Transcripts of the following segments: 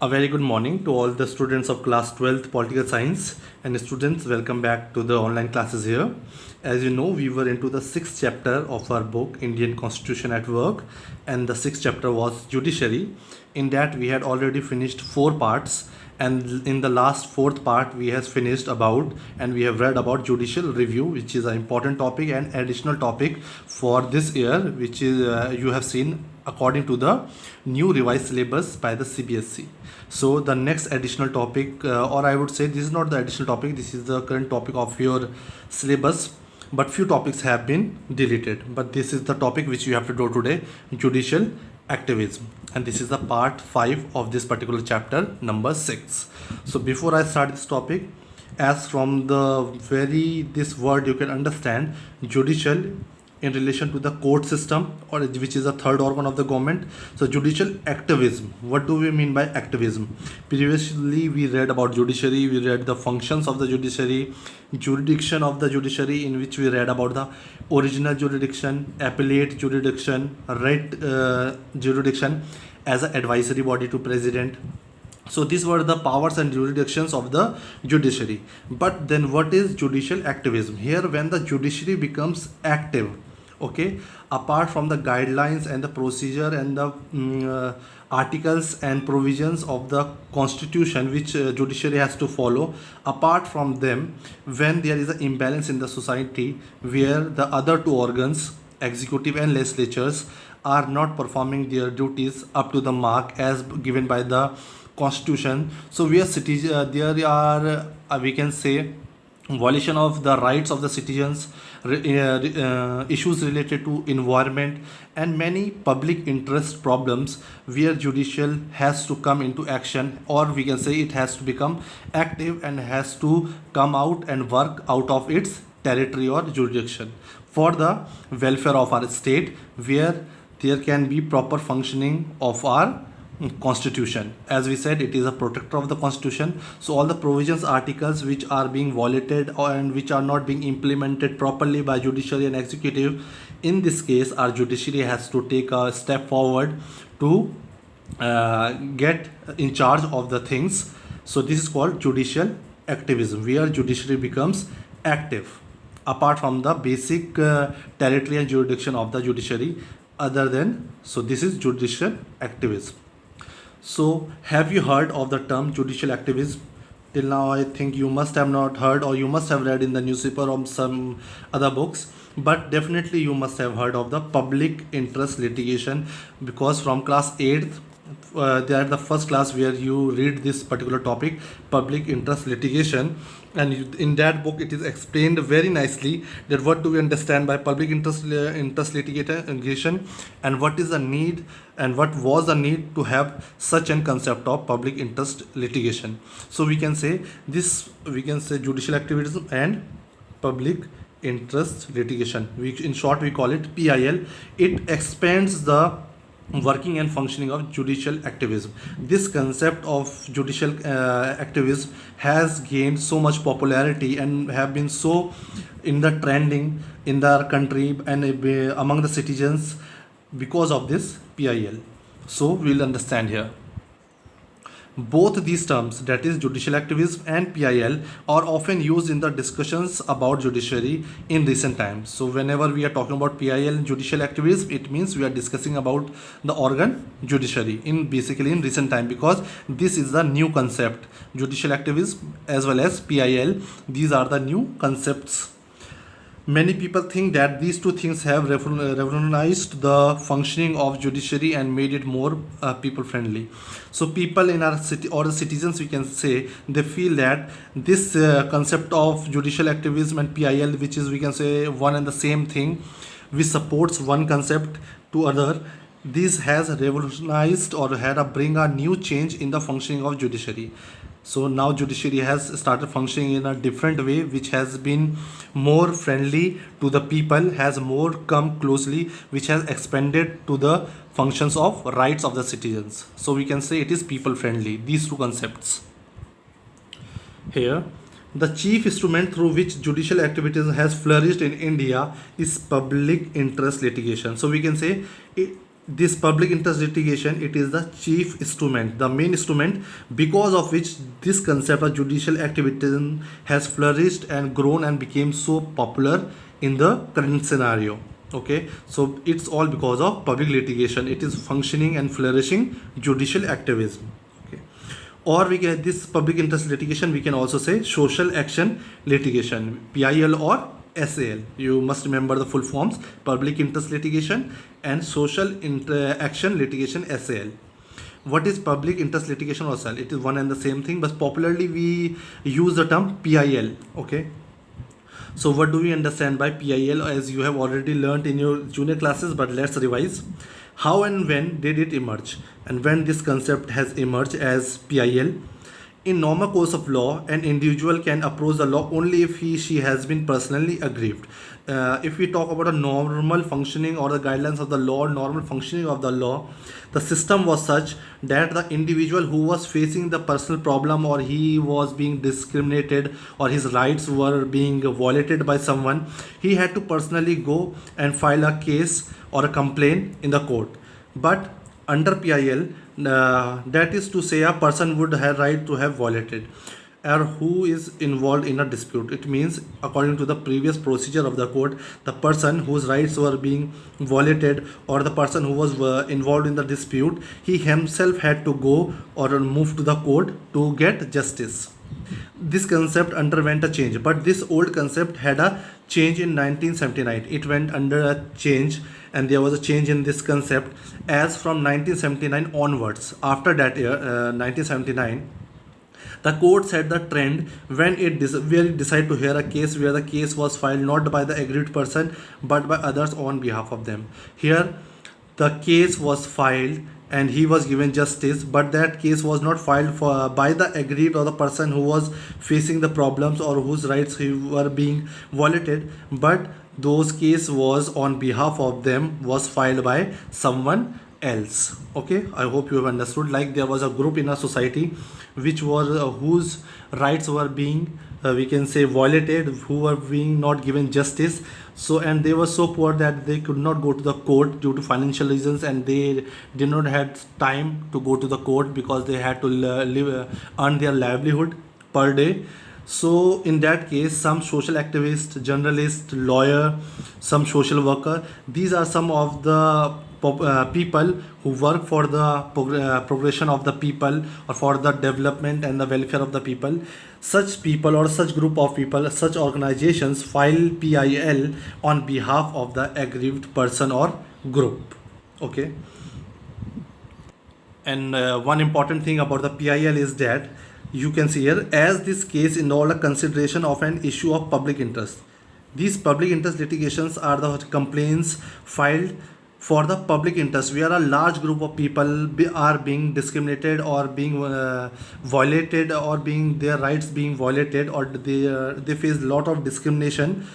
A very good morning to all the students of class 12th political science and students. Welcome back to the online classes here. As you know, we were into the sixth chapter of our book Indian Constitution at Work, and the sixth chapter was judiciary. In that we had already finished four parts, and in the last fourth part we have finished about and we have read about judicial review, which is an important topic and additional topic for this year, which is you have seen according to the new revised syllabus by the CBSE. So the next additional topic, or I would say this is not the additional topic, this is the current topic of your syllabus, but few topics have been deleted. But this is the topic which you have to do today, judicial activism, and this is the part 5 of this particular chapter, number 6. So before I start this topic, as from the very this word you can understand judicial in relation to the court system, or which is a third organ of the government. So judicial activism, what do we mean by activism? Previously we read about judiciary, we read the functions of the judiciary, jurisdiction of the judiciary, in which we read about the original jurisdiction, appellate jurisdiction, right jurisdiction as an advisory body to president. So these were the powers and jurisdictions of the judiciary. But then what is judicial activism? Here when the judiciary becomes active, okay, apart from the guidelines and the procedure and the articles and provisions of the constitution which judiciary has to follow, apart from them, when there is an imbalance in the society where the other two organs, executive and legislatures, are not performing their duties up to the mark as given by the constitution, so we are there are we can say violation of the rights of the citizens, issues related to environment, and many public interest problems where judicial has to come into action, or we can say it has to become active and has to come out and work out of its territory or jurisdiction for the welfare of our state, where there can be proper functioning of our constitution. As we said, it is a protector of the constitution, so all the provisions, articles which are being violated and which are not being implemented properly by judiciary and executive, in this case our judiciary has to take a step forward to get in charge of the things. So this is called judicial activism, where judiciary becomes active apart from the basic territory and jurisdiction of the judiciary other than. So this is judicial activism. So have you heard of the term judicial activism? Till now I think you must have not heard, or you must have read in the newspaper or some other books, but definitely you must have heard of the public interest litigation, because from class 8th they are the first class where you read this particular topic, public interest litigation, and in that book it is explained very nicely that what do we understand by public interest litigation, and what is the need and what was the need to have such an concept of public interest litigation. So we can say this, we can say judicial activism and public interest litigation, which in short we call it PIL. It expands the working and functioning of judicial activism. This concept of judicial activism has gained so much popularity and have been so in the trending in the country and among the citizens because of this PIL. So we'll understand here. Both these terms, that is judicial activism and PIL, are often used in the discussions about judiciary in recent times. So whenever we are talking about PIL and judicial activism, it means we are discussing about the organ judiciary in basically in recent time, because this is the new concept. Judicial activism as well as PIL, these are the new concepts. Many people think that these two things have revolutionized the functioning of judiciary and made it more people friendly. So people in our city, or the citizens we can say, they feel that this concept of judicial activism and PIL, which is we can say one and the same thing, which supports one concept to other, this has revolutionized or had a bring a new change in the functioning of judiciary. So now judiciary has started functioning in a different way, which has been more friendly to the people, has more come closely, which has expanded to the functions of rights of the citizens. So we can say it is people friendly, these two concepts. Here, the chief instrument through which judicial activism has flourished in India is public interest litigation. So we can say this public interest litigation, it is the chief instrument, the main instrument, because of which this concept of judicial activism has flourished and grown and became so popular in the current scenario. Okay, so it's all because of public litigation. It is functioning and flourishing judicial activism. Okay, or we get this public interest litigation, we can also say social action litigation, PIL or SAL. You must remember the full forms: public interest litigation and social action litigation, SAL. What is public interest litigation or SAL? It is one and the same thing, but popularly we use the term PIL. Okay, so what do we understand by PIL, as you have already learned in your junior classes, but let's revise. How and when did it emerge, and when this concept has emerged as PIL? In normal course of law, an individual can approach the law only if she has been personally aggrieved. If we talk about a normal functioning or the guidelines of the law, normal functioning of the law, the system was such that the individual who was facing the personal problem, or he was being discriminated, or his rights were being violated by someone, he had to personally go and file a case or a complaint in the court. But under PIL, that is to say, a person would have right to have violated, or who is involved in a dispute. It means, according to the previous procedure of the court, the person whose rights were being violated, or the person who was involved in the dispute, he himself had to go or move to the court to get justice. This concept underwent a change, but this old concept had a change in 1979. It went under a change, and there was a change in this concept as from 1979 onwards. After that year, 1979, the court set the trend when where it decided to hear a case where the case was filed not by the aggrieved person but by others on behalf of them. Here, the case was filed and he was given justice, but that case was not filed by the aggrieved or the person who was facing the problems or whose rights were being violated, but those case was on behalf of them, was filed by someone else. Okay, I hope you have understood. Like, there was a group in a society which was whose rights were being we can say violated, who were being not given justice. So, and they were so poor that they could not go to the court due to financial reasons, and they did not have time to go to the court because they had to earn their livelihood per day. So in that case, some social activist, journalist, lawyer, some social worker, these are some of the people who work for the progression of the people, or for the development and the welfare of the people. Such people, or such group of people, such organizations file PIL on behalf of the aggrieved person or group. Okay. And one important thing about the PIL is that, you can see here, as this case involved a consideration of an issue of public interest. These public interest litigations are the complaints filed for the public interest, where a large group of people are being discriminated or being violated, or being their rights being violated, or they face a lot of discrimination.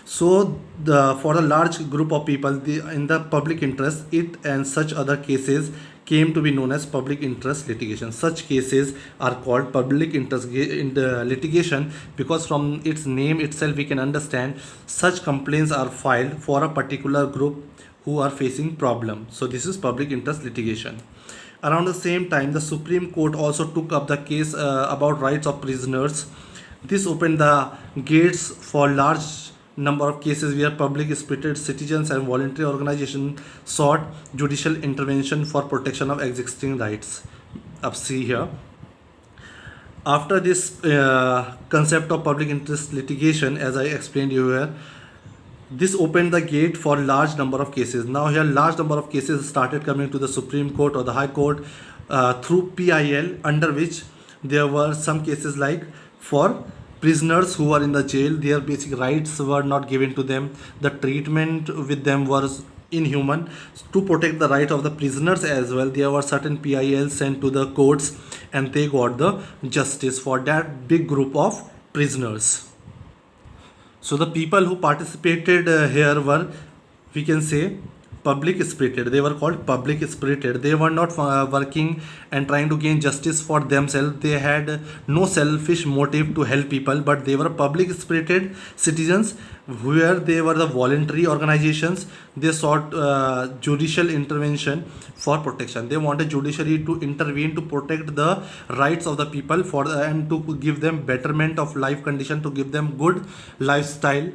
So for a large group of people, in the public interest, it and such other cases came to be known as public interest litigation. Such cases are called public interest in the litigation because from its name itself we can understand such complaints are filed for a particular group who are facing problem. So this is public interest litigation. Around the same time, the Supreme Court also took up the case about rights of prisoners. This opened the gates for large number of cases where public spirited citizens and voluntary organizations sought judicial intervention for protection of existing rights. Up see here. After this concept of public interest litigation, as I explained you here, this opened the gate for large number of cases. Now here large number of cases started coming to the Supreme Court or the High Court through PIL, under which there were some cases like for prisoners who were in the jail, their basic rights were not given to them, the treatment with them was inhuman. To protect the right of the prisoners as well, there were certain PILs sent to the courts, and they got the justice for that big group of prisoners. So the people who participated here were, we can say, public spirited. They were called public spirited. They were not working and trying to gain justice for themselves. They had no selfish motive to help people, but they were public spirited citizens where they were the voluntary organizations. They sought judicial intervention for protection. They wanted judiciary to intervene to protect the rights of the people and to give them betterment of life condition, to give them good lifestyle.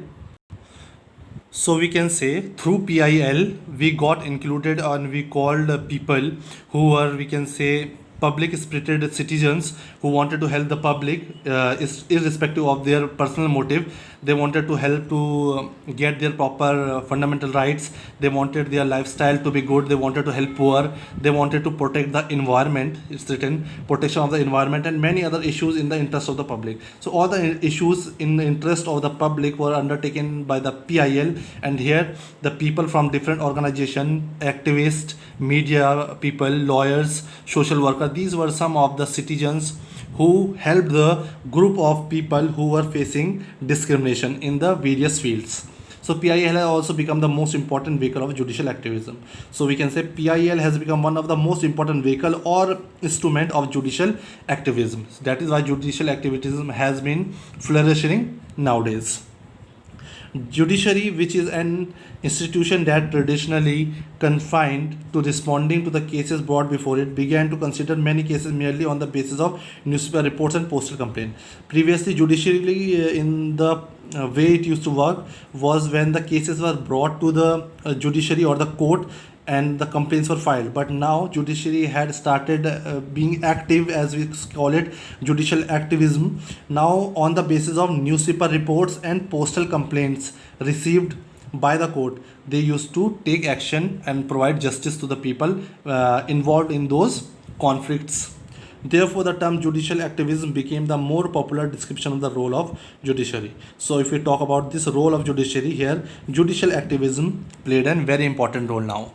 So we can say through PIL we got included and we called people who were, we can say, public spirited citizens who wanted to help the public, irrespective of their personal motive. They wanted to help to get their proper fundamental rights. They wanted their lifestyle to be good. They wanted to help poor. They wanted to protect the environment. It's written protection of the environment and many other issues in the interest of the public. So all the issues in the interest of the public were undertaken by the PIL, and here the people from different organization, activists, media people, lawyers, social workers, these were some of the citizens who helped the group of people who were facing discrimination in the various fields. So PIL has also become the most important vehicle of judicial activism. So we can say PIL has become one of the most important vehicle or instrument of judicial activism. That is why judicial activism has been flourishing nowadays. Judiciary, which is an institution that traditionally confined to responding to the cases brought before it, began to consider many cases merely on the basis of newspaper reports and postal complaint. Previously, judiciary in the way it used to work was when the cases were brought to the judiciary or the court and the complaints were filed. But now judiciary had started being active, as we call it, judicial activism, now on the basis of newspaper reports and postal complaints received by the court. They used to take action and provide justice to the people involved in those conflicts. Therefore, the term judicial activism became the more popular description of the role of judiciary. So if we talk about this role of judiciary here, judicial activism played a very important role now.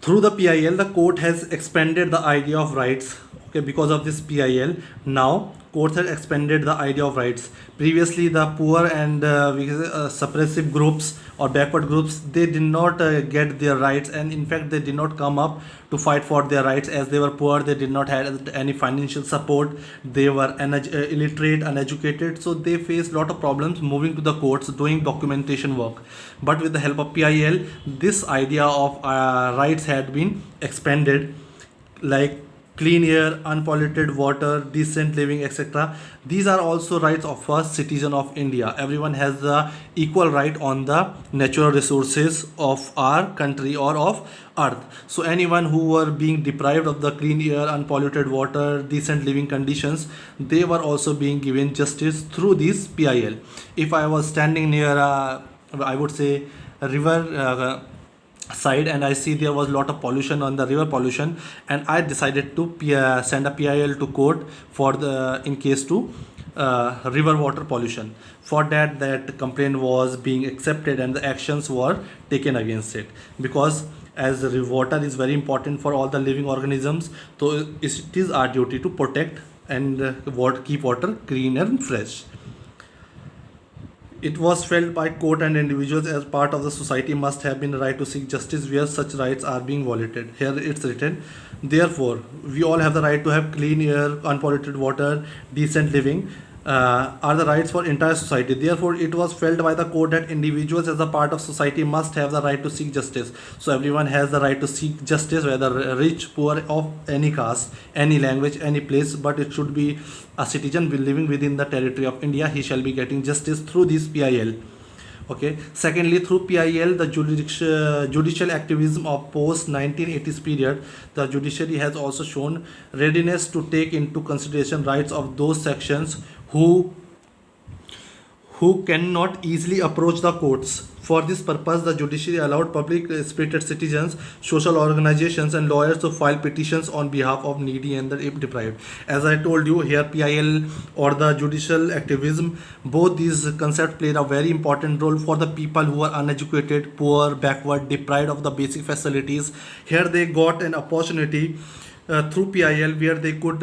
Through the PIL, the court has expanded the idea of rights. Okay, because of this PIL, now courts have expanded the idea of rights. Previously, the poor and suppressive groups or backward groups, they did not get their rights, and in fact they did not come up to fight for their rights, as they were poor. They did not have any financial support. They were illiterate, uneducated, so they faced a lot of problems moving to the courts, doing documentation work. But with the help of PIL, this idea of rights had been expanded, like clean air, unpolluted water, decent living, etc. These are also rights of a citizen of India. Everyone has the equal right on the natural resources of our country or of earth. So anyone who were being deprived of the clean air, unpolluted water, decent living conditions, they were also being given justice through this PIL. If I was standing near I would say a river side, and I see there was a lot of pollution on the river pollution, and I decided to send a PIL to court for the in case to river water pollution. For that complaint was being accepted and the actions were taken against it, because as water is very important for all the living organisms, so it is our duty to protect and keep water clean and fresh. It was felt by court and individuals as part of the society must have been the right to seek justice where such rights are being violated. Here it's written, therefore, we all have the right to have clean air, unpolluted water, decent living, are the rights for entire society. Therefore, it was felt by the court that individuals as a part of society must have the right to seek justice. So everyone has the right to seek justice, whether rich, poor, of any caste, any language, any place, but it should be a citizen living within the territory of India. He shall be getting justice through this PIL. Okay. Secondly, through PIL, the judicial activism of post 1980s period, the judiciary has also shown readiness to take into consideration rights of those sections who cannot easily approach the courts. For this purpose, the judiciary allowed public spirited citizens, social organizations, and lawyers to file petitions on behalf of needy and the deprived. As I told you, here PIL or the judicial activism, both these concepts played a very important role for the people who are uneducated, poor, backward, deprived of the basic facilities. Here they got an opportunity through PIL where they could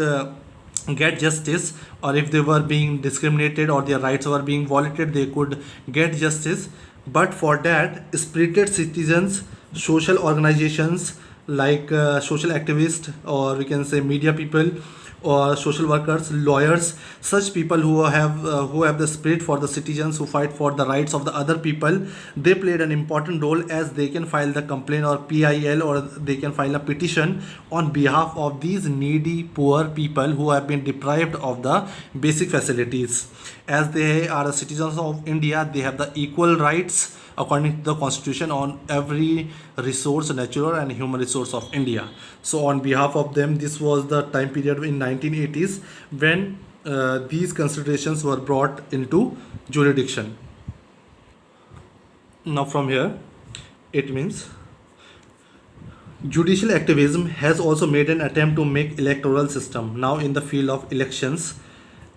get justice, or if they were being discriminated or their rights were being violated, they could get justice But for that, spirited citizens, social organizations like social activists, or we can say media people, or social workers, lawyers, such people who have the spirit for the citizens, who fight for the rights of the other people, they played an important role, as they can file the complaint or PIL, or they can file a petition on behalf of these needy poor people who have been deprived of the basic facilities. As they are citizens of India, they have the equal rights according to the constitution on every resource, natural and human resource of India. So on behalf of them, this was the time period in 1980s when these considerations were brought into jurisdiction. Now from here, it means judicial activism has also made an attempt to make electoral system now in the field of elections.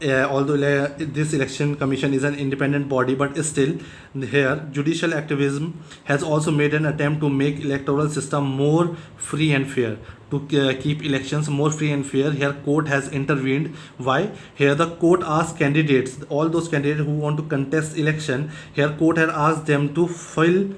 Although this election commission is an independent body, but still here judicial activism has also made an attempt to make electoral system more free and fair, to keep elections more free and fair. Here court has intervened. Why? Here the court asks candidates, all those candidates who want to contest election, here court has asked them to file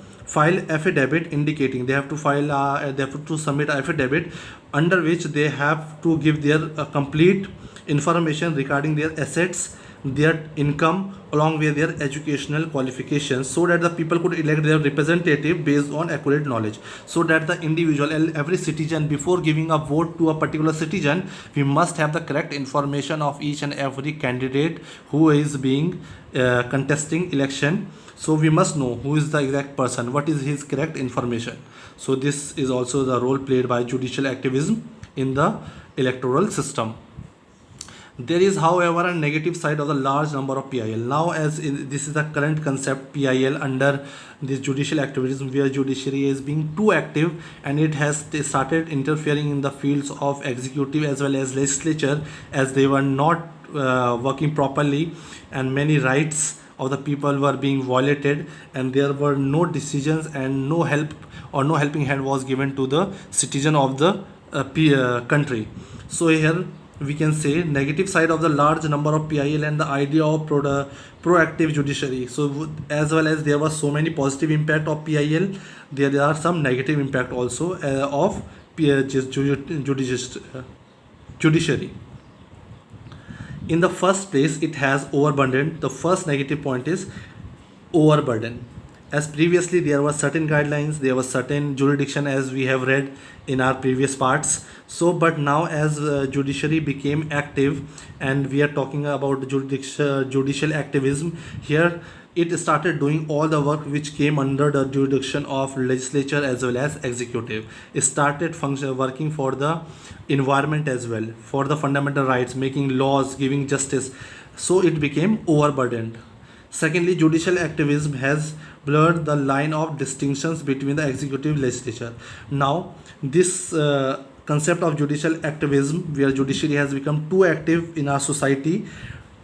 affidavit indicating they have to they have to submit affidavit under which they have to give their complete information regarding their assets, their income, along with their educational qualifications, so that the people could elect their representative based on accurate knowledge. So that the individual, every citizen, before giving a vote to a particular citizen, we must have the correct information of each and every candidate who is being contesting election. So we must know who is the exact person, what is his correct information. So this is also the role played by judicial activism in the electoral system. There is, however, a negative side of the large number of PIL. Now, this is the current concept PIL under this judicial activism, where judiciary is being too active and it has started interfering in the fields of executive as well as legislature, as they were not working properly, and many rights of the people were being violated, and there were no decisions and no help or no helping hand was given to the citizen of the country. So here we can say negative side of the large number of PIL and the idea of proactive judiciary. So as well as there was so many positive impact of PIL, there are some negative impact also of judiciary. In the first place, it has overburdened. The first negative point is overburden. As previously there were certain guidelines, there was certain jurisdiction, as we have read in our previous parts. So but now as judiciary became active, and we are talking about judicial activism, here it started doing all the work which came under the jurisdiction of legislature as well as executive. It started working for the environment as well, for the fundamental rights, making laws, giving justice. So it became overburdened. Secondly, judicial activism has blurred the line of distinctions between the executive and legislature. Now, this concept of judicial activism, where judiciary has become too active in our society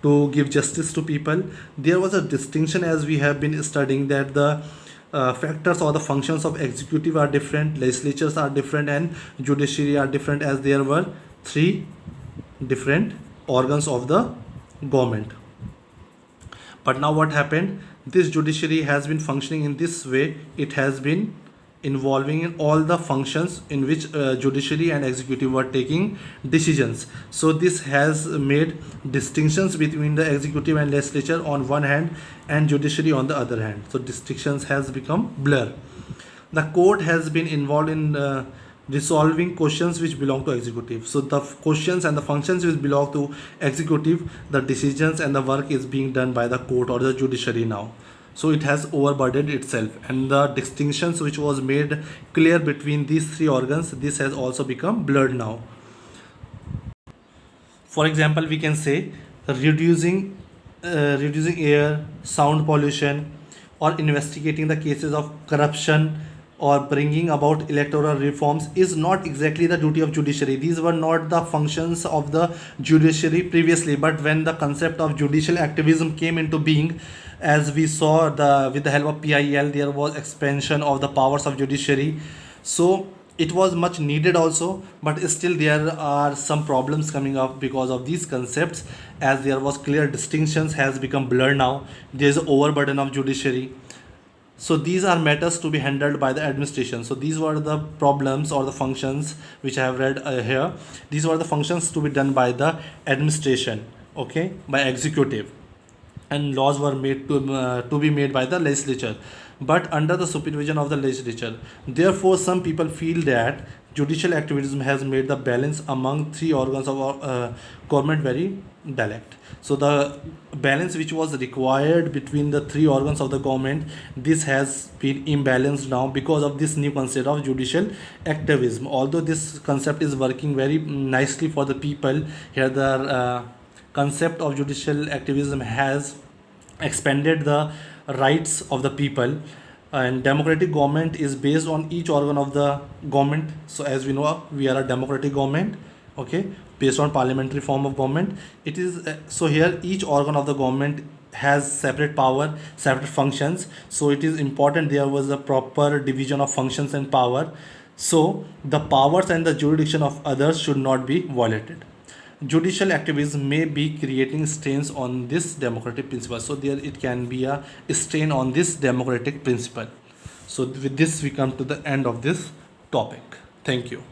to give justice to people, there was a distinction, as we have been studying, that the factors or the functions of executive are different, legislatures are different, and judiciary are different, as there were three different organs of the government. But now what happened? This judiciary has been functioning in this way. It has been involving in all the functions in which judiciary and executive were taking decisions. So this has made distinctions between the executive and legislature on one hand and judiciary on the other hand. So distinctions has become blur. The court has been involved in resolving questions which belong to executive. So the questions and the functions which belong to executive, the decisions and the work is being done by the court or the judiciary now. So it has overburdened itself, and the distinctions which was made clear between these three organs, this has also become blurred now. For example, we can say reducing air, sound pollution, or investigating the cases of corruption, or bringing about electoral reforms is not exactly the duty of judiciary. These were not the functions of the judiciary previously, but when the concept of judicial activism came into being, as we saw with the help of PIL, there was expansion of the powers of judiciary. So it was much needed also, but still there are some problems coming up because of these concepts, as there was clear distinctions has become blurred now. There is overburden of judiciary. So these are matters to be handled by the administration. So these were the problems or the functions which I have read here. These were the functions to be done by the administration, okay, by executive, and laws were made to be made by the legislature, but under the supervision of the legislature. Therefore, some people feel that judicial activism has made the balance among three organs of our government very delicate. So the balance which was required between the three organs of the government, this has been imbalanced now because of this new concept of judicial activism. Although this concept is working very nicely for the people here, the concept of judicial activism has expanded the rights of the people, and democratic government is based on each organ of the government. So as we know, we are a democratic government, okay, based on parliamentary form of government. It is so here each organ of the government has separate power, separate functions. So it is important there was a proper division of functions and power, so the powers and the jurisdiction of others should not be violated. Judicial activism may be creating strains on this democratic principle. So there it can be a strain on this democratic principle. So with this we come to the end of this topic. Thank you.